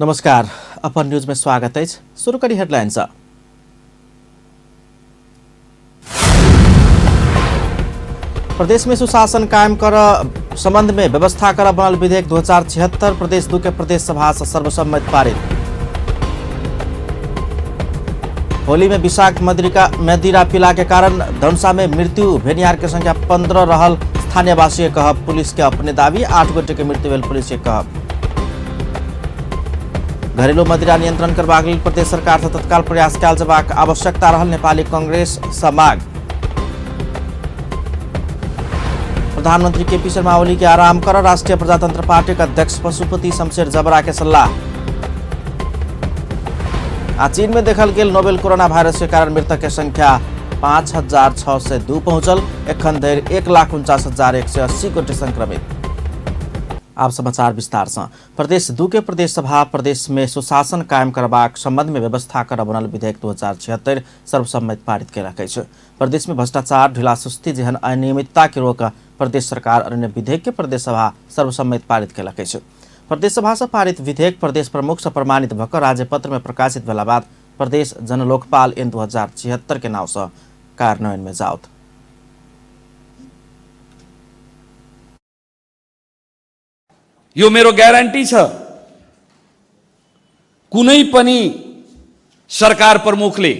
नमस्कार, अपन न्यूज में स्वागत है। शुरू करी हेडलाइंस। प्रदेश में सुशासन कायम कर संबंध में व्यवस्था कर बनल विधेयक 2076 प्रदेश 2 के प्रदेश सभा से सर्वसम्मत पारित। होली में विषाक्त मदिरा पिला के कारण धनुषा में मृत्यु भेनिहार के संख्या 15 रहल स्थानीय वासी कहब। पुलिस के अपने दावी 8 गोटे के मृत्यु भेल पुलिस के कहब। घरेलू मदिरा नियंत्रण करबाक लेल प्रदेश सरकार से तत्काल प्रयास कयल जयबाक आवश्यकता रहल नेपाली कांग्रेस सँ माग। प्रधानमंत्री केपी शर्मा ओली के आराम कर राष्ट्रीय प्रजातंत्र पार्टी के अध्यक्ष पशुपति शमशेर जबरा के सलाह। चीन में देखल गेल नोवेल कोरोना वायरस के कारण मृतक के संख्या 5,602 पहुंचल। एखन धरि 1,49,180 गोटे संक्रमित। आप समाचार विस्तार से। प्रदेश 2 के प्रदेश सभा प्रदेश में सुशासन कायम करबाक संबंध में व्यवस्था कर बनल विधेयक 2076 सर्वसम्मत पारित कयलक अछि। प्रदेश में भ्रष्टाचार, ढिलासुस्ती जेहन अनियमितता के रोक प्रदेश सरकार अन्य विधेयक के प्रदेश सभा सर्वसम्मत पारित कयलक अछि। प्रदेश सभा से पारित विधेयक प्रदेश प्रमुख से प्रमाणित भऽ कऽ राज्यपत्र में प्रकाशित भेला बाद प्रदेश जनलोकपाल ऐन 2076 के नाम से कार्यान्वयन में जाओत। यो मेरो ग्यारेन्टी छ। कुनै पनि सरकार प्रमुखले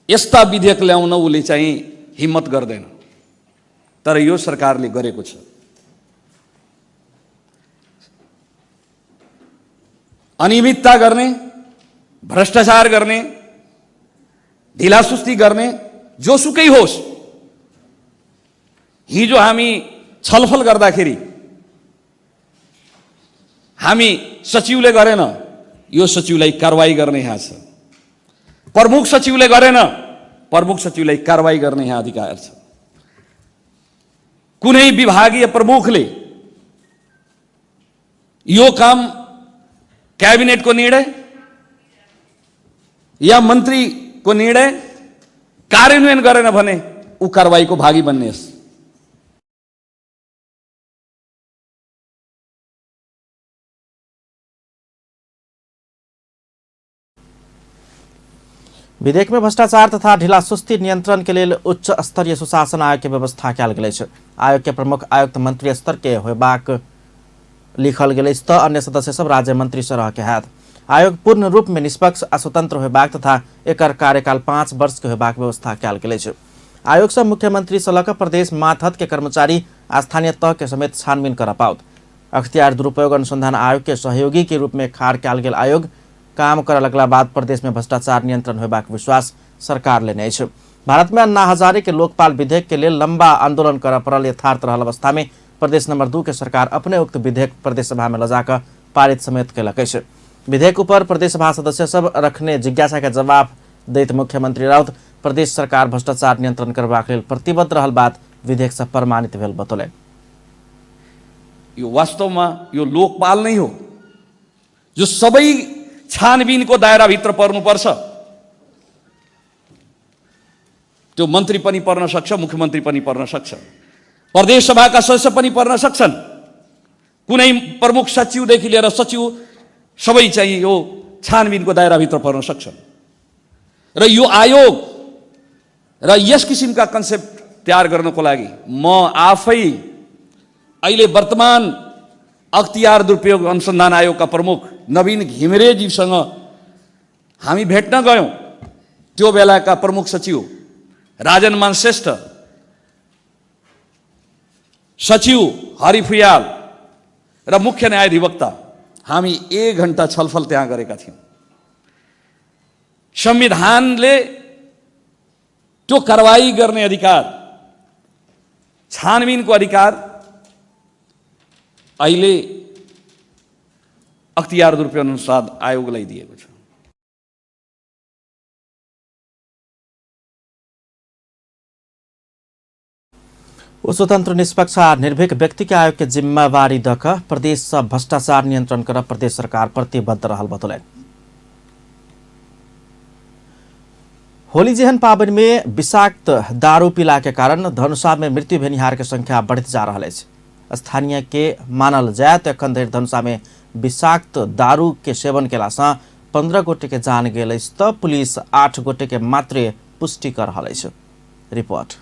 यस्ता विधेयक ल्याउन उले चाहिँ हिम्मत गर्दैन, तर यो सरकारले गरेको छ। अनियमितता गर्ने, भ्रष्टाचार गर्ने, ढिलासुस्ती गर्ने, जोसुकै होस्, हिजो हामी छलफल गर्दाखेरि हामी सचिवले गरेन, यो सचिवलाई कारवाही गर्ने यहाँ छ। प्रमुख सचिवले गरेन, प्रमुख सचिवलाई कारवाही गर्ने यहाँ अधिकार छ। कुनै विभागीय प्रमुखले यो काम क्याबिनेटको निर्णय या मन्त्रीको निर्णय कार्यान्वयन गरेन भने ऊ कारवाहीको भागी बन्ने। विधेयक में भ्रष्टाचार तथा ढिलासुस्ती नियंत्रण के लिए उच्च स्तरीय सुशासन आयोग के व्यवस्था कयल गेल अछि। आयोग के प्रमुख आयुक्त मंत्री स्तर के होयबाक लिखल गेल अछि, अन्य सदस्य सब राज्य मंत्री से रह के हैत। आयोग पूर्ण रूप में निष्पक्ष आ स्वतंत्र होयबाक तथा एकर कार्यकाल 5 वर्ष के होयबाक व्यवस्था कयल गेल अछि। आयोग से मुख्यमंत्री से लऽ कऽ प्रदेश मातहत के कर्मचारी आ स्थानीय तह के समेत छानबीन कर पाओत। अख्तियार दुरुपयोग अनुसंधान आयोग के सहयोगी के रूप में खाड़ कयल गेल आयोग काम कर लगला बाद प्रदेश में भ्रष्टाचार नियंत्रण होयबाक विश्वास सरकार लेने अछि। भारत में अन्ना हजारे के लोकपाल विधेयक के लिए लंबा आंदोलन कर पड़ल यथार्थ रहल अवस्था में प्रदेश नंबर 2 के सरकार अपने उक्त विधेयक प्रदेश सभा में लजाकर पारित समेत कयलक अछि। विधेयक ऊपर प्रदेश सभा सदस्य सब रखने जिज्ञासा के जवाब दैत मुख्यमंत्री राउत प्रदेश सरकार भ्रष्टाचार नियंत्रण करबाक लेल प्रतिबद्ध रहल बात विधेयक से प्रमाणित भेल बतौले। यो वास्तवमा यो लोकपाल नै हो जो सबै छानबिनको दायराभित्र पर्नुपर्छ। त्यो मन्त्री पनि पर्न सक्छ, मुख्यमन्त्री पनि पर्न सक्छ, प्रदेश सभाका सदस्य पनि पर्न सक्छन्। कुनै प्रमुख सचिवदेखि लिएर सचिव सबै चाहिँ यो छानबिनको दायराभित्र पर्न सक्छन्। र यो आयोग र यस किसिमका कन्सेप्ट तयार गर्नको लागि म आफै अहिले वर्तमान अख्तियार दुरुपयोग अनुसन्धान आयोगका प्रमुख नवीन घिमिरेजीसँग हामी भेट्न गयौं। त्यो बेलाका प्रमुख सचिव राजन मानश्रेष्ठ, सचिव हरि फुयाल र मुख्य न्यायाधिवक्ता हामी 1 घण्टा छलफल त्यहाँ गरेका थियौं। संविधानले त्यो कारवाही गर्ने अधिकार, छानबिनको अधिकार अहिले अख्तियार दुरुपयोग अनुसार आयोगलाई दिएको छ। स्वतंत्र निष्पक्ष निर्भीक व्यक्ति के आयोग के जिम्मेवारी दख प्रदेश से भ्रष्टाचार नियंत्रण कर प्रदेश सरकार प्रतिबद्ध रहल बतौले। होली जेहन पाबनि में विषाक्त दारू पीला के कारण धनुषा में मृत्यु भेनिहार के संख्या बढ़त जा रहा है। स्थानीय के मानल जाए तो एखन धरि धनुषा में विषाक्त दारू के सेवन केलासँ 15 गोटे के जान गेल अछि तऽ पुलिस 8 गोटे के मात्रै पुष्टि कर रहल अछि। रिपोर्ट।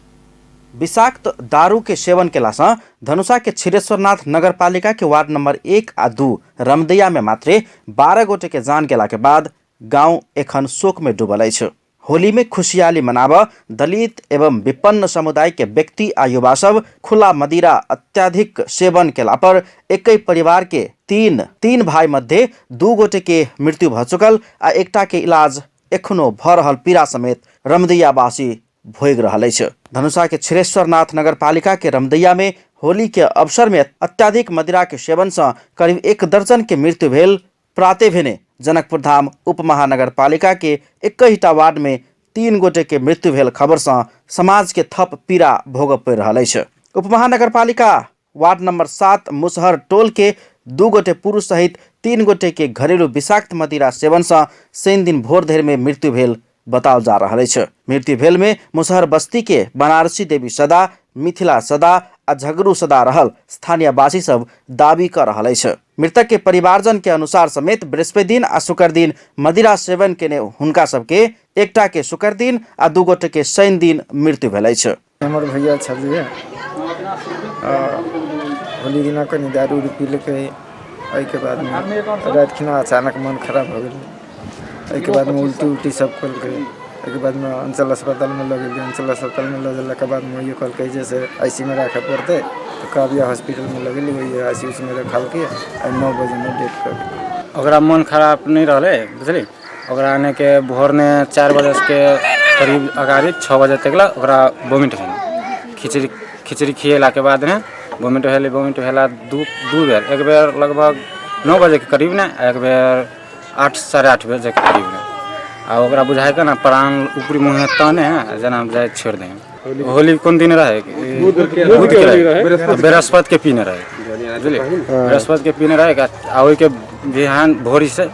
विषाक्त दारू के सेवन केलासँ धनुषा के छिरेश्वरनाथ नगरपालिका के वार्ड नंबर 1 आ 2 रमदैया में मात्रै 12 गोटे के जान गेला के बाद गांव एखन शोक में डूबल अछि। होली में खुशियाली मनाब दलित एवं विपन्न समुदाय के व्यक्ति आ युवा सब खुला मदिरा अत्याधिक सेवन केला पर एकै परिवार के तीन भाई मध्य 2 गोटे के मृत्यु भ चुकल आ एकटा के इलाज एखनो भ रहल पीड़ा समेत रमदैयावासी भोग रहल अछि। धनुषा के छिरेश्वरनाथ नगरपालिका के रमदैया में होली के अवसर में अत्याधिक मदिरा के सेवन से करीब 1 दर्जन के मृत्यु भेल। प्राते भेने जनकपुर धाम उप महानगरपालिका के 21टा वार्ड में 3 गोटे के मृत्यु भेल खबर से समाज के थप पीड़ा भोग पड़ि रहल अछि। उप महानगरपालिका वार्ड नंबर 7 मुसहर टोल के 2 गोटे पुरुष सहित 3 गोटे के घरेलू विषाक्त मदिरा सेवन से शनि दिन भोर धरि में मृत्यु भेल बताओल जा रहल अछि। मृत्यु भेल में मुसहर बस्ती के बनारसी देवी सदा, मिथिला सदा आ झगड़ू सदा रहल स्थानीय वासी सब दावी कर रहल अछि। मृतक के परिवारजन के अनुसार समेत बृहस्पति दिन आ शुक्र दिन मदिरा सेवन केने हुनका सबके एकटा के शुक्र दिन आ 2 गोटे के शनि दिन मृत्यु भेल अछि। हमर भैया छलिए होली दिना कनी दारू पीलकै, एहिके बाद में रात खिना अचानक मन खराब हो गेल, एहिके बाद में उल्टी सब कलकै, एहिके बाद में अंचल अस्पताल में लऽ गेल। अंचल अस्पताल में लऽ गेला के बाद में ये कहलकै जैसे आईसीयू में रखे पड़ते तो काबिया हॉस्पिटल में लऽ गेली, वही आईसीयू में रखलकै आ 9 बजे में डेथ कर गेल। ओकरा मन खराब नहीं रहले बुझली, ओकरा आने के भोर ने 4 बजे के करीब अगाड़ी 6 बजे तक ला ओकरा वोमिट भेल। खिचड़ी खिएला के बाद ने वोमिट भेला 2 बेर, एक बेर लगभग 9 बजे के करीब ने, एक बेर 8 साढ़े 8 बजे के करीब ने। आ ओकरा बुझाय के ना प्राण ऊपरी मुँह तने जना जाए छोड़ दे। होली कौन दिन रहे? बुध के रहे, बृहस्पति के पीने रहे बुझली, बृहस्पति के पीने रहे आ ओइ के बिहान भोरी से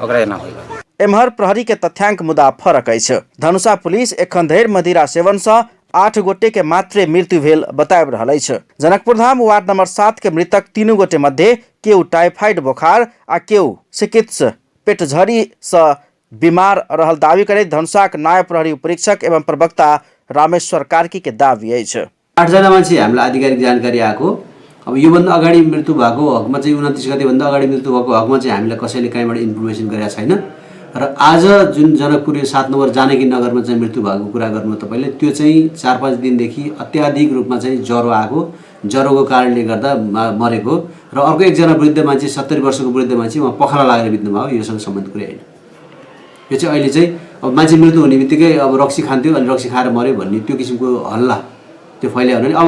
ओकरा एना होइल। एम्हर प्रहरी के तथ्यांक मुदा फरक अछि। धनुषा पुलिस एखन धरि मदिरा सेवन से 8 गोटे के मात्रे मृत्यु भेल बताबि रहल अछि। जनकपुर धाम वार्ड नंबर 7 के मृतक 3 गोटे मध्य केहू टाइफाइड बोखार आ केहू चिकित्सक पेटझड़ी से बीमार रहल दावी करैत धनुषाक नायब प्रहरी उपरीक्षक एवं प्रवक्ता रामेश्वर कार्की के दावी अछि। 8 जना मान्छे हामीलाई आधिकारिक जानकारी आएको। अब योभन्दा अगाडि मृत्यु भएको हकमा चाहिँ 29 गतेभन्दा अगाडि मृत्यु भएको हकमा चाहिँ हामीलाई कसैले कहीँबाट इन्फर्मेसन गरेका छैन। र आज जुन जनकपुर 7 नम्बर जानकी नगरमा चाहिँ मृत्यु भएको कुरा गर्नु तपाईले, त्यो चाहिँ 4-5 दिनदेखि अत्याधिक रूपमा चाहिँ ज्वरो आएको, ज्वरोको कारणले गर्दा मरेको। र अर्को एकजना वृद्ध मान्छे 70 वर्षको वृद्ध मान्छे उहाँ पखाला लागेर बित्नु भयो। योसँग सम्बन्धित कुरा हैन। यो चाहिँ अहिले चाहिँ अब मान्छे मृत्यु हुने बित्तिकै अब रक्सी खान्थ्यो अनि रक्सी खाएर मर्यो भन्ने त्यो किसिमको हल्ला त्यो फैलायो भने अब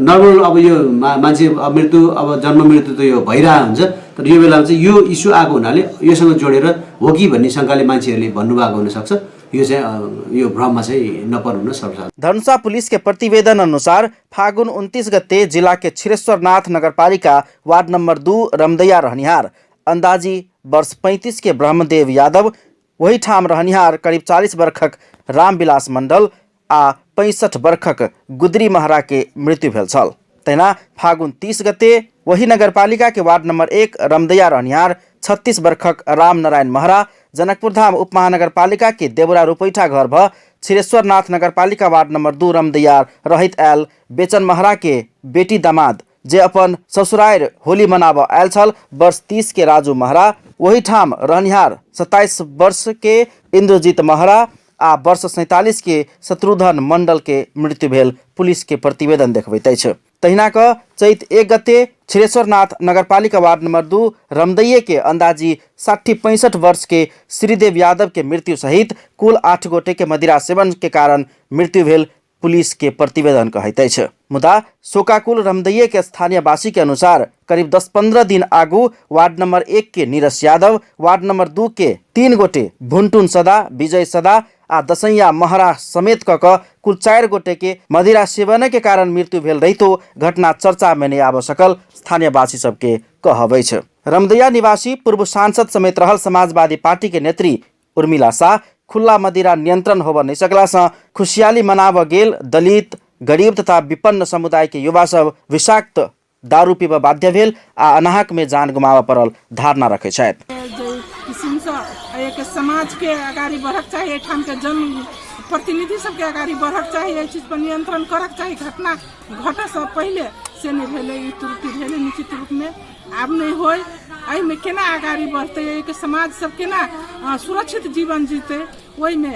नर्मल अब यो मान्छे मृत्यु अब जन्म मृत्यु त यो भइरहेको हुन्छ। तर यो बेलामा चाहिँ यो इस्यु आएको हुनाले योसँग जोडेर हो कि भन्ने शङ्काले मान्छेहरूले भन्नुभएको हुनसक्छ। यो चाहिँ यो भ्रममा चाहिँ नपर्नु सर्वसाधारण। धनुषा पुलिस के प्रतिवेदन अनुसार फागुन 29 गते जिला के छिरेश्वरनाथ नगरपालिका वार्ड नंबर 2 रमदैया रहनिहार अंदाजी वर्ष 35 के ब्रह्मदेव यादव, वही ठाम रहनिहार करीब 40 वर्षक रामविलास मंडल आ 65 वर्षक गुदरी महरा के मृत्यु भेल छल। तहिना फागुन 30 गते वही नगरपालिका के वार्ड नंबर 1 रमदैया रहनिहार 36 वर्षक राम नारायण महरा, जनकपुर धाम उप महानगरपालिका के देवरा रुपैठा घर भ छिरेश्वरनाथ नगरपालिका वार्ड नंबर 2 रमदैया रहित आयल बेचन महरा के बेटी दामाद जे अपन ससुरायर होली मनाब आयल छल वर्ष 30 के राजू महरा, वही ठाम रहनिहार 27 वर्ष के इंद्रजीत महरा आ वर्ष 47 के शत्रुधन मंडल के मृत्यु भेल पुलिस के प्रतिवेदन देखबैत अछि। तहिना क चैत 1 गते छिरेश्वरनाथ नगरपालिका वार्ड नंबर 2 रमदैये के अंदाजी 60-65 वर्ष के श्रीदेव यादव के मृत्यु सहित कुल 8 गोटे के मदिरा सेवन के कारण मृत्यु भेल पुलिस के प्रतिवेदन कहैत अछि। मुदा शोकाकुल रमदैये के स्थानीय वासी के अनुसार करीब 10-15 दिन आगू वार्ड नंबर 1 के नीरस यादव, वार्ड नंबर 2 के 3 गोटे भुनटुन सदा, विजय सदा आ दसैया महरा समेत कऽ कुल 4 गोटे के मदिरा सेवन के कारण मृत्यु भेल रहितो घटना चर्चा में नहीं आब सकल स्थानीय वासी सबके कहब अछि। रमदैया निवासी पूर्व सांसद समेत रहल समाजवादी पार्टी के नेत्री उर्मिला शाह खुला मदिरा नियंत्रण होब नहीं सकला से खुशियाली मनाब गेल दलित, गरीब तथा विपन्न समुदाय के युवा सब विषाक्त दारू पीबा बाध्य भेल आ अनाहक में जान गुमाबऽ पड़ल धारणा रखै छथि। किसिमसँ एक समाज के अगाडि बढ़क चाहिए, ठाम के जन प्रतिनिधि सबके अगाडि बढ़क चाहिए, एहि चीज पर नियंत्रण करक चाहिए। घटना घटसँ पहिले से नहि भेलै, ई त्रुटि भेलै निश्चित रूपमे, आब नहि होय। एहिमे केना अगाडि बढ़तै, एक समाज सब केना सुरक्षित जीवन जीतै, ओहिमे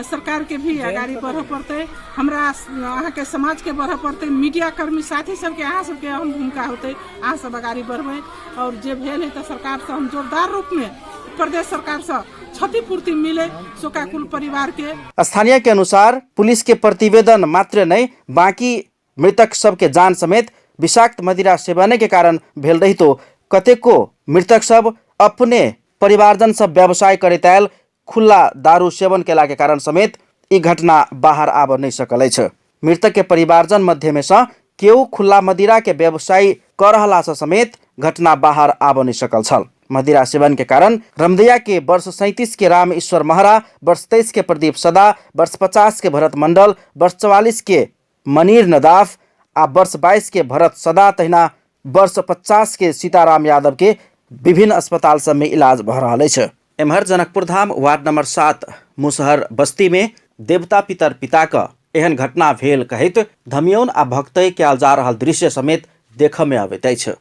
सरकार के भी अगाडि बढ़ऽ पड़तै, हमरा अहाँके समाज के बढ़ऽ पड़तै, मीडिया कर्मी साथी सबके अहाँ सबके अहम भूमिका होतै, अहाँ सब अगाडि बढ़बै। और जे भेल है तऽ सरकार से हम जोरदार रूप में प्रदेश सरकार से क्षतिपूर्ति मिले शोकाकुल परिवार के। स्थानीय के अनुसार पुलिस के प्रतिवेदन मात्र नहीं, बाकी मृतक सबके जान समेत विषाक्त मदिरा सेवने के कारण भेल रही तो कतेको मृतक सब अपने परिवारजन सब व्यवसाय करैत आयल खुला दारू सेवन केला के कारण समेत ई घटना बाहर आब नहीं सकल अछि। मृतक के परिवारजन मध्य में से केहू खुला मदिरा के व्यवसाय कर रहला से समेत घटना बाहर आब नहीं सकल छल। मदिरा सेवन के कारण रमदैया के वर्ष 37 के राम ईश्वर महरा, वर्ष 23 के प्रदीप सदा, वर्ष 50 के भरत मंडल, वर्ष 44 के मनीर नदाफ आ वर्ष 22 के भरत सदा, तहिना वर्ष 50 के सीताराम यादव के विभिन्न अस्पताल सब में इलाज भ रहल अछि। एम्हर जनकपुर धाम वार्ड नंबर 7 मुसहर बस्ती में देवता पितर पिता का एहन घटना भेल कहैत धमियौन आ भक्तै कयल जा रहल दृश्य समेत देखऽ में अबैत अछि।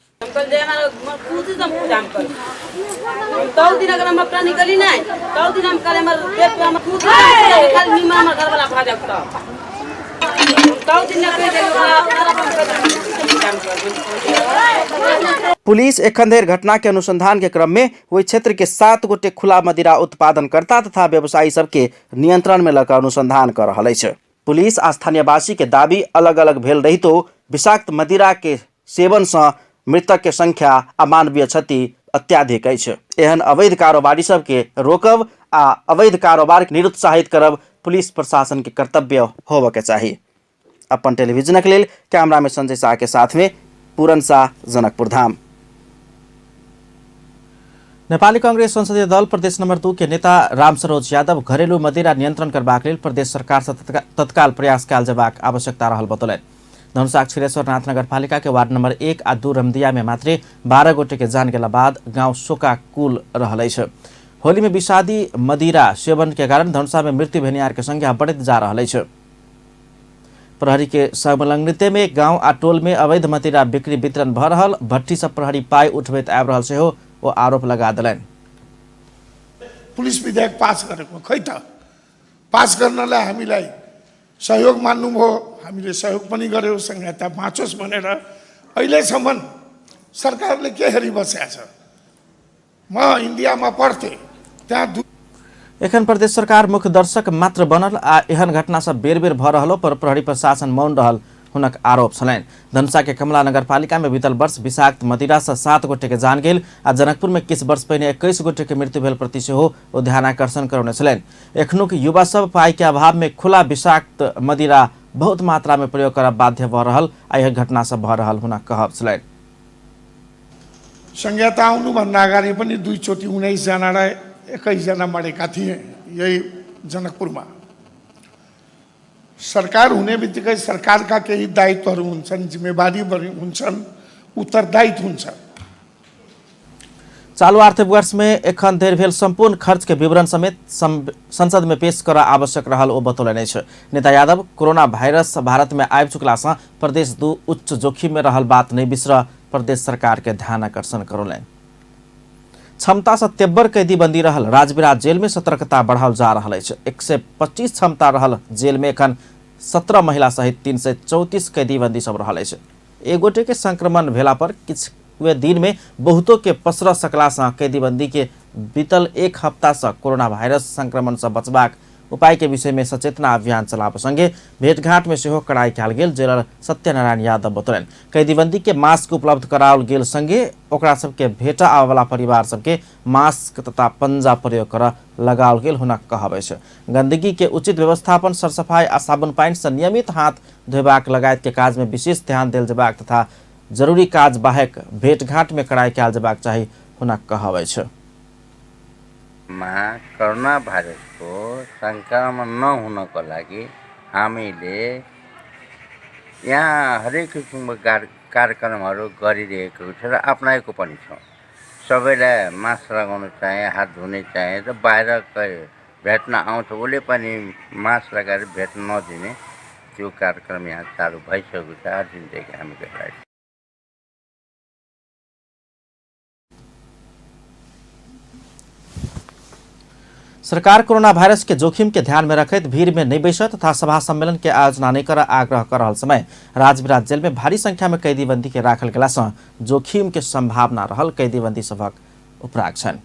पुलिस एखन धरि घटना के अनुसंधान के क्रम में वही क्षेत्र के 7 गोटे खुला मदिरा उत्पादनकर्ता तथा व्यवसायी सबके नियंत्रण में लऽ अनुसंधान कर रहल अछि। पुलिस आ स्थानीयवासी के दाबी अलग अलग भेल रही तो विषाक्त मदिरा के सेवन से मृतक के संख्या आ मानवीय क्षति अत्याधिक अछि। एहन अवैध कारोबारी सबके रोकब आ अवैध कारोबार के निरुत्साहित करब पुलिस प्रशासन के कर्तव्य होबऽ के चाही। अपन टेलीविजन के लेल कैमरा में संजय शाह के साथ में पूरन शाह, जनकपुर धाम। नेपाली कांग्रेस संसदीय दल प्रदेश नंबर 2 के नेता राम सरोज यादव घरेलू मदिरा नियंत्रण करबाक लेल प्रदेश सरकार से तत्काल प्रयास कयल जेबाक आवश्यकता रहल बतौलनि। धनुषा क्षीरेश्वर नाथ नगरपालिका के वार्ड नंबर 1 आ 2 रमदिया में मात्र 12 गोटे के जान गेला बाद गांव शोकाकुल रहल अछि। होली में विषादी मदिरा सेवन के कारण धनुषा में मृत्यु भेनिहार के संख्या बढ़त जा रहल अछि। प्रहरी के संलग्नते में गांव आ टोल में अवैध मदिरा बिक्री वितरण भ रहल भट्टी सब प्रहरी पाई उठबैत आबि रहल सेहो ओ आरोप लगा देलनि। पुलिस विधेयक पास गरेको खै त पास गर्नलाई हामीलाई सहयोग मान्नुभयो, हामीले सहयोग पनि गर्यो, संहिता बाँचोस् भनेर अहिलेसम्म सरकारले के हेरी बसेको छ। म इन्डियामा पढ्थेँ, त्यहाँ एखन प्रदेश सरकार मुख्य दर्शक मात्र बनल आ एहन घटना सब बेर बेर भ रहलो पर प्रहरी प्रशासन मौन रहल हुनक आरोप छलनि। धनुषा के कमला नगरपालिका में बीतल वर्ष विषाक्त मदिरा से 7 गोटे के जान गेल आ जनकपुर में किछु वर्ष पहिने 21 गोटे के मृत्यु भेल प्रति सेहो ओ ध्यानाकर्षण करौने छलनि। एखनुक युवा सब पाई के अभाव में खुला विषाक्त मदिरा बहुत मात्रा में प्रयोग करब बाध्य भ रहल आ यह घटना सब भ रहल हुनक कहब छलनि। संहिता आउनुभन्दा अगाडि पनि 2 चोटि 19 जनालाई 21 जना मरेका थिए यही जनकपुरमा। सरकार हुने बित्तिकै सरकारका केही दायित्वहरू हुन्छन्, जिम्मेवारी हुन्छन्, उत्तरदायित्व हुन्छ। चालू आर्थिक वर्ष में एखन धरि भेल संपूर्ण खर्च के विवरण समेत संसद में पेश करऽ आवश्यक रहल ओ बतौलनि अछि। नेता यादव कोरोना वायरस भारत में आबि चुकला से प्रदेश 2 उच्च जोखिम में रहल बात नहीं बिसर प्रदेश सरकार के ध्यान आकर्षण करौलनि। क्षमता से तेब्बर कैदी बंदी रहल राजबिराज जेल में सतर्कता बढ़ाओल जा रहा है। 125 क्षमता रहल जेल में एखन 17 महिला सहित 334 कैदी बंदी सब रहल है। एक गोटे के संक्रमण भेला पर किछु दिन में बहुतों के पसर सकला से कैदी बंदी के बीतल 1 हफ्ता से कोरोना वायरस संक्रमण से बचबाक उपाय के विषय में सचेतना अभियान चलाब संगे भेंटघाट में सेहो कड़ाई कयल गेल। जेलर सत्यनारायण यादव बतौलनि कैदीबंदी के मास्क उपलब्ध कराओल गेल संगे ओकरा सबके भेटा आवे वाला परिवार सबके मास्क तथा पंजा प्रयोग कर लगाओल गेल हुनक कहब अछि। गंदगी के उचित व्यवस्थापन, सरसफाई आ साबुन पानी से नियमित हाथ धोबाक लगायत के काज में विशेष ध्यान देल जेबाक तथा जरूरी काज बाहेक भेंटघाट में कड़ाई कयल जेबाक चाही हुनक कहब अछि। कोरोना भाइरसको संक्रमण नहुनको लागि हामीले यहाँ हरेक किसिमको कार्यक्रमहरू गरिरहेको छ र अप्नाएको पनि छ। सबैलाई मास्क लगाउनु चाहे, हात धुने चाहे र बाहिर भेट्न आउँछ उसले पनि मास्क लगाएर भेट्न नदिने त्यो कार्यक्रम यहाँ चालु भइसकेको छ। 8 दिनदेखि हामी गरिरहेका छौँ। सरकार कोरोना वायरस के जोखिम के ध्यान में रखते भीड़ में नहीं बैठ तथा सभा सम्मेलन के आयोजना नहीं कर आग्रह कर रहा समय राजविराज जेल में भारी संख्या में कैदीबंदी के राखल गेला से जोखिम के संभावना रहल कैदीबंदी सबक उपराग छन्।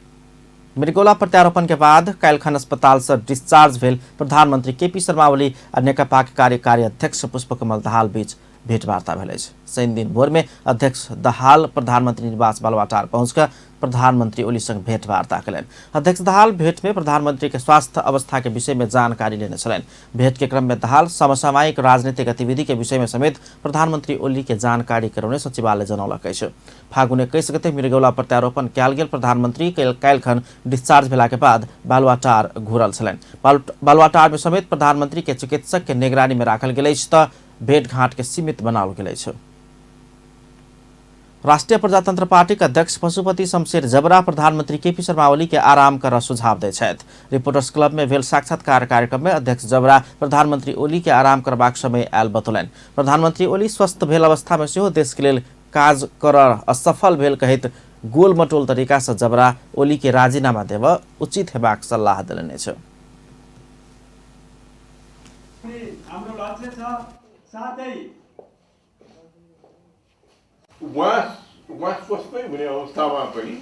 मृगौला प्रत्यारोपण के बाद काल्खन अस्पताल से डिस्चार्ज भेल प्रधानमंत्री केपी शर्मा ओली और नेकपा के कार्यकारी अध्यक्ष पुष्पकमल दाहाल बीच भेंटवार्ता भेल। शनि दिन भोर में अध्यक्ष दाहाल प्रधानमंत्री निवास बालुवाटार पहुंचकर प्रधानमंत्री ओली संग भेंटवार्ता करें। अध्यक्ष दाहाल भेंट में प्रधानमंत्री के स्वास्थ्य अवस्था के विषय में जानकारी लेने चलें। भेंट के क्रम में दाहाल समसामयिक राजनीतिक गतिविधि के विषय में समेत प्रधानमंत्री ओली के जानकारी कराउने सचिवालय जनौलक अछि। फागुन 21 गते मृगौला प्रत्यारोपण कयल गेल प्रधानमंत्री काल्खन डिस्चार्ज भेला के बाद बालुवाटार घुरल छलनि। बालुवाटार में समेत प्रधानमंत्री के चिकित्सक के निगरानी में राखल गेल अछि त भेंटघाट के सीमित बनाओल गेल अछि। राष्ट्रीय प्रजातंत्र पार्टी के अध्यक्ष पशुपति शमशेर जबरा प्रधानमंत्री केपी शर्मा ओली के आराम कर सुझाव दै छथि। रिपोर्टर्स क्लब में भेल साक्षात्कार कार्यक्रम में अध्यक्ष जबरा प्रधानमंत्री ओली के आराम करबाक समय आयल बतौलनि। प्रधानमंत्री ओली स्वस्थ भेल अवस्था में सेहो देश के लेल काज कर असफल भेल कहैत गोल मटोल तरीका से जबरा ओली के राजीनामा देब उचित हेबाक सल्लाह देलनि अछि। हाम्रो लक्ष्य छ साथै उहाँ स्वस्थै हुने अवस्थामा पनि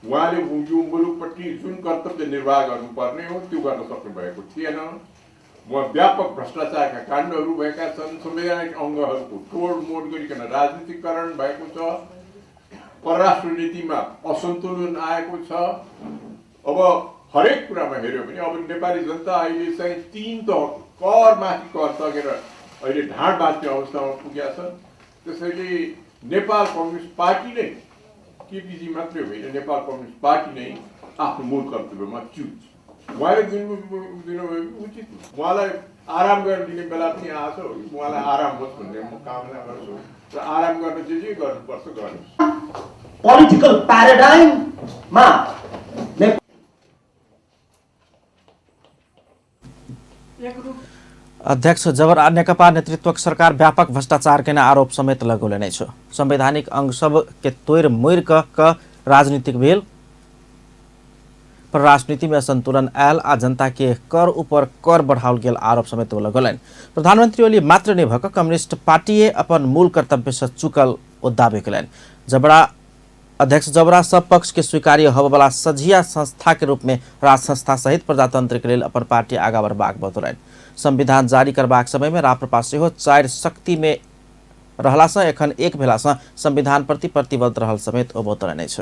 उहाँले यो मुलुकप्रति जुन कर्तव्य निर्वाह गर्नुपर्ने हो त्यो गर्न सक्नु भएको थिएन। उहाँ व्यापक भ्रष्टाचारका काण्डहरू भएका छन्। संवैधानिक अङ्गहरूको तोडमोड गरिकन राजनीतिकरण भएको छ। परराष्ट्र नीतिमा असन्तुलन आएको छ। अब हरेक कुरामा हेऱ्यो भने अब नेपाली जनता अहिले चाहिँ 3 तह करमाथि कर सकेर अहिले ढाड बाँच्ने अवस्थामा पुगेका छन्। त्यसैले नेपाल कम्युनिस्ट पार्टी नै केपीजी मात्रै होइन, नेपाल कम्युनिस्ट पार्टी नै आफ्नो मूल कर्तव्यमा च्युत। उहाँले दिनुभयो उचित। उहाँलाई आराम गर्न दिने बेला पनि आएको छ। उहाँलाई आराम होस् भन्ने म कामना गर्छु र आराम गर्न जे गर्नुपर्छ गर्नुहोस्। पोलिटिकल प्याराडाइममा अध्यक्ष जबरा नेकपा नेतृत्वक सरकार व्यापक भ्रष्टाचार के आरोप समेत लगौले छ। संवैधानिक अंग सब के तोड़ मोड़ क राजनीतिक भेल पर राजनीति में असंतुलन आयल आ जनता के कर ऊपर कर बढ़ाओल गेल आरोप समेत लगौलनि। प्रधानमंत्री ओली मात्र नहीं भक कम्युनिस्ट पार्टी अपन मूल कर्तव्य से चुकल दावे कयलनि। अध्यक्ष जबरा सब पक्ष के स्वीकार्य होबवला सझिया संस्था के रूप में राज संस्था सहित प्रजातंत्र के लेल अपन पार्टी आगा बढ़बाक बतौलनि। संविधान जारी करबाक समय में राप्रपा सेहो 4 शक्ति में रहला से एखन एक भेला से संविधान प्रति प्रतिबद्ध रहल समेत ओ बतौलनि छ।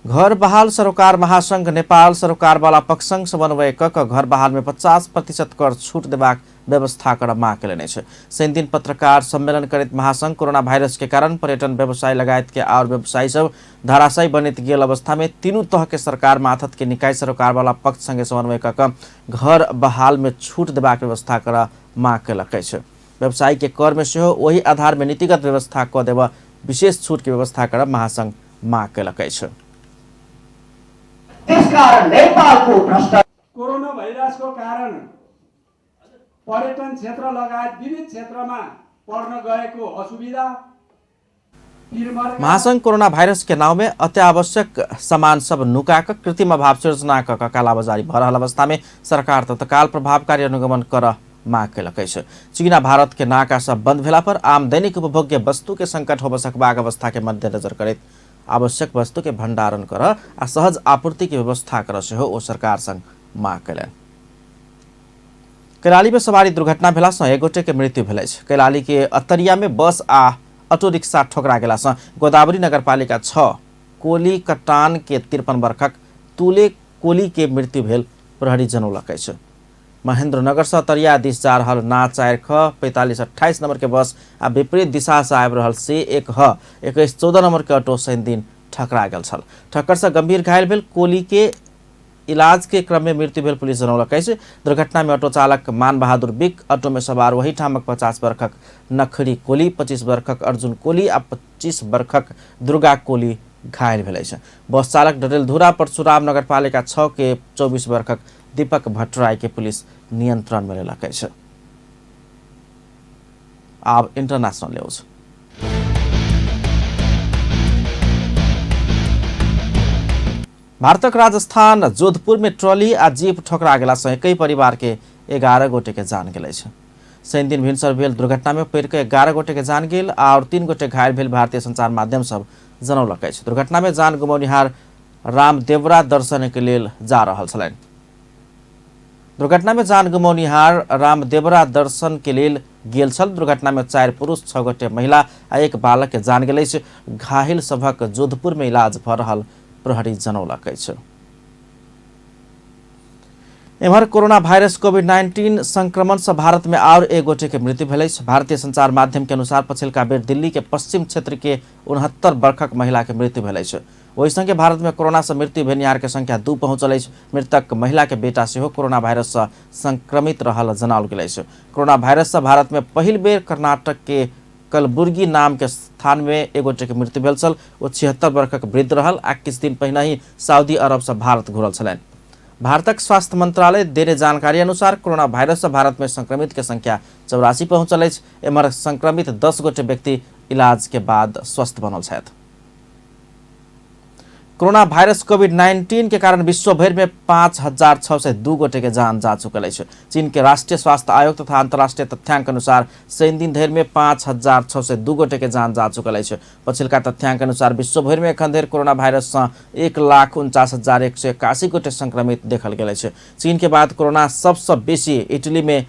घर बहाल सरोकार महासंघ नेपाल सरोकार वाला पक्षसंघ समन्वय क घर बहाल में 50% कर छूट देबाक व्यवस्था कर माग कयलनि छ। शनि दिन पत्रकार सम्मेलन करैत महासंघ कोरोना वायरस के कारण पर्यटन व्यवसाय लगायत के और व्यवसायी सब धराशायी बनित गेल अवस्था में तीनों तह के सरकार माथत के निकाय सरोकार वाला पक्ष संगे समन्वय क घर बहाल में छूट देबाक व्यवस्था कर माग कयलक छ। व्यवसायी के कर में सेहो वही आधार में नीतिगत व्यवस्था क देब विशेष छूट के व्यवस्था कर महासंघ माग कयलक छ। कोरोना भाइरसको कारण पर्यटन क्षेत्र लगायत विविध क्षेत्रमा पर्न गएको असुविधा महासंघ कोरोना वायरस के नाव में अत्यावश्यक सामान सब नुकाक कृत्रिम अभाव सृजना क कालाबाजारी भ रहल अवस्था में सरकार तत्काल प्रभावकारी अनुगमन कर माग कयलक छ। चीना भारत के नाका सब बंद भेला पर आम दैनिक उपभोग्य वस्तु के संकट हो सकबाक अवस्था के मद्देनजर करैत आवश्यक वस्तु के भंडारण कर आ सहज आपूर्ति के व्यवस्था कर सेहो ओ सरकार संग माग कयलनि। कैलाली में सवारी दुर्घटना भेला से एक गोटे के मृत्यु भेल अछि। कैलाली के अतरिया में बस आ ऑटो रिक्शा ठोकरा गेला से गोदावरी नगरपालिका 6 कोली कटान के 53 वर्षक तुले कोली के मृत्यु भेल प्रहरी जनौलक अछि। महेंद्रनगर से अतरिया दिस जा रहल ना 4 ख 4528 नंबर के बस आ विपरीत दिशा से आबि रहल से 1 ह 2114 नंबर के ऑटो शनि दिन ठकरा गेल छल। ठक्कर से गंभीर घायल भेल कोली के इलाज के क्रम में मृत्यु भेल पुलिस जनौलक अछि। दुर्घटना में ऑटो चालक मान बहादुर बिक, ऑटो में सवार वही ठामक 50 वर्षक नखरी कोली, 25 वर्षक अर्जुन कोली आ 25 वर्षक दुर्गा कोली घायल भेल अछि। बस चालक डडेलधुरा परशुराम नगरपालिका 6 के 24 वर्षक दीपक भट्टराई के पुलिस नियंत्रण में लेलक अछि। अब इंटरनेशनल न्यूज। भारतक राजस्थान जोधपुर में ट्रॉली आ जीप ठोकरा गेला सँ कई परिवार के 11 गोटे के जान गेल अछि। शनि दिन भिनसर भेल दुर्घटना में पड़ि के 11 गोटे के जान गेल और 3 गोटे घायल भेल भारतीय संचार माध्यम सब जनौलक अछि। दुर्घटना में जान गुमौनिहार रामदेवरा दर्शन के लेल जा रहल छलनि। दुर्घटना में जान गुमौनिहार रामदेवरा दर्शन के लेल गेल छल। दुर्घटना में 4 पुरुष, 6 गोटे महिला आ 1 बालक के जान गेल अछि। घायल सभक जोधपुर में इलाज भ रहल प्रहरी जनौलक अछि। एम्हर कोरोना वायरस कोविड-19 संक्रमण से भारत में और 1 गोटे के मृत्यु भेल अछि। भारतीय संचार माध्यम के अनुसार पछिलका बेर दिल्ली के पश्चिम क्षेत्र के 69 वर्षक महिला के मृत्यु भेल अछि। ओहि संगे भारत में कोरोना से मृत्यु भेनिहार के संख्या 2 पहुंचल अछि। मृतक महिला के बेटा सेहो कोरोना वायरस से संक्रमित रहल जनाओल गेल अछि। कोरोना वायरस से भारत में पहिल बेर कर्नाटक के कलबुर्गी नाम के स्थान में 1 गोटे के मृत्यु भेल छल। ओ 76 वर्षक वृद्ध रहल आ किछु दिन पहिने ही सऊदी अरब से भारत घुरल छलनि। भारतक स्वास्थ्य मंत्रालय देने जानकारी अनुसार कोरोना वायरस से भारत में संक्रमित के संख्या 84 पहुंचल अछि। एम्हर संक्रमित 10 गोटे व्यक्ति इलाज के बाद स्वस्थ बनल छथि। कोरोना वायरस कोविड-19 के कारण विश्व भर में 5,602 गोटे के जान जा चुकल अछि। चीन के राष्ट्रीय स्वास्थ्य आयोग तथा अंतर्राष्ट्रीय तथ्यांक अनुसार शनि दिन धरि में 5,602 गोटे के जान जा चुकल अछि। पछिलका तथ्यांक अनुसार विश्व भर में एखन धरि कोरोना वायरस से 1,49,181 गोटे संक्रमित देखल गेल अछि। चीन के बाद कोरोना सबसे बेसी इटली में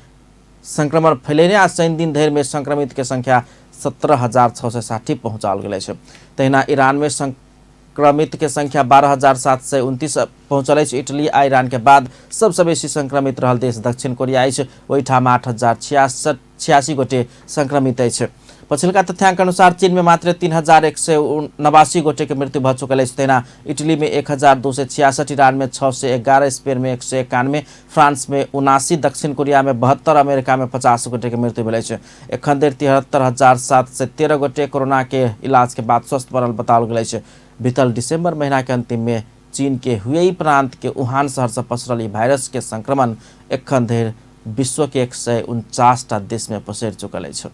संक्रमण फैलेने आ शनि दिन धरि में संक्रमित के संख्या 17,660 पहुंचाल गेल अछि। तहिना ईरान में संक्रमित के संख्या 12,729 पहुंचल अछि। इटली आ ईरान के बाद सबसे बेसी संक्रमित रहल देश दक्षिण कोरिया अछि। ओहिठाम 8,086 गोटे संक्रमित अछि। पछिलका तथ्यांक अनुसार चीन में मात्र 3,189 गोटे के मृत्यु भ चुकल अछि। तहिना इटली में 1,266, ईरान में 611, स्पेन में 191, फ्रांस में 79, दक्षिण कोरिया में 72, अमेरिका में 50 गोटे के मृत्यु भेल अछि। एखन धरि 73,713 गोटे कोरोना के इलाज के बाद स्वस्थ बनल बताओल गेल अछि। बीतल दिसंबर महीना के अंतिम में चीन के हुई प्रांत के वुहान शहर से पसरल ई वायरस के संक्रमण एखन धरि विश्व के 149 देश में पसरि चुकल अछि।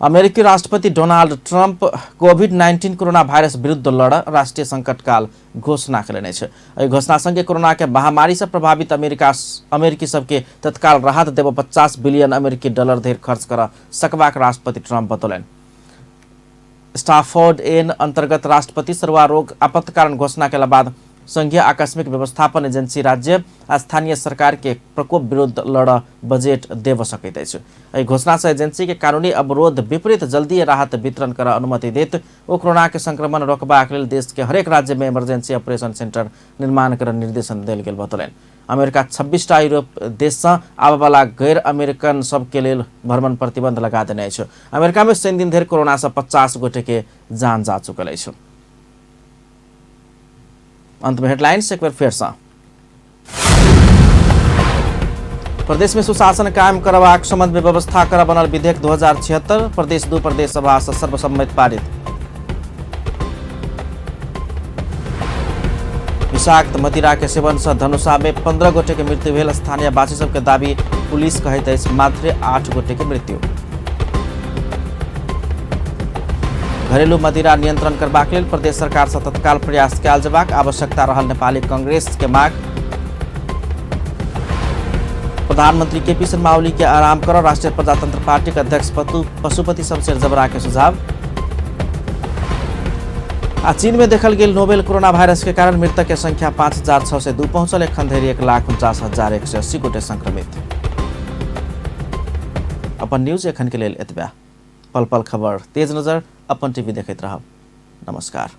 अमेरिकी राष्ट्रपति डोनाल्ड ट्रंप कोविड-19 कोरोना वायरस विरुद्ध लड़ राष्ट्रीय संकट काल घोषणा कयलनि अछि। एहि घोषणा संगे कोरोना के महामारी से प्रभावित अमेरिकी सबके तत्काल राहत देब 50 बिलियन अमेरिकी डॉलर धरि खर्च कर सकबाक राष्ट्रपति ट्रंप बतौलनि। स्टाफोर्ड एन अंतर्गत राष्ट्रपति सर्वरोग आपातकालीन घोषणा के बाद संघीय आकस्मिक व्यवस्थापन एजेंसी राज्य आ स्थानीय सरकार के प्रकोप विरुद्ध लड़ बजेट देव सकैत अछि। एहि घोषणा से एजेंसी के कानूनी अवरोध विपरीत जल्दी राहत वितरण कर अनुमति देत। ओ कोरोना के संक्रमण रोकबाक लेल देश के हरेक राज्य में इमरजेंसी ऑपरेशन सेंटर निर्माण कर निर्देशन देल गेल बतौलनि। अमेरिका 26टा यूरोप देश से आबय वाला गैर अमेरिकन सब के लेल भ्रमण प्रतिबंध लगा देने अछि। अमेरिका में शनि दिन धरि कोरोना से 50 गोटे के जान जा चुकल अछि। अंत में हेडलाइंस एक बार फिर से। प्रदेश में सुशासन कायम करबाक संबंध में व्यवस्था कर बनल विधेयक 2076 प्रदेश 2 प्रदेश सभा से सर्वसम्मत पारित। विषाक्त मदिरा के सेवन से धनुषा में 15 गोटे के मृत्यु भेल। स्थानीय वासी सबके दाबी पुलिस कहैत अछि मात्र 8 गोटे के मृत्यु। घरेलू मदिरा नियंत्रण करबाक लेल प्रदेश सरकार से तत्काल प्रयास कयल जेबाक आवश्यकता रहल नेपाली कांग्रेस के मांग। प्रधानमंत्री केपी शर्मा ओली के आराम कर राष्ट्रीय प्रजातंत्र पार्टी के अध्यक्ष पशुपति शमशेर जबरा के सुझाव। चीन में देखल गेल नोवेल कोरोना वायरस के कारण मृतक के संख्या 5,602 पहुंचल। एखन धरि 1,49,180 गोटे संक्रमित। अपन न्यूज एखन के लेल एतबे। पल पल खबर तेज नजर अपन टीवी देखैत रहब। नमस्कार।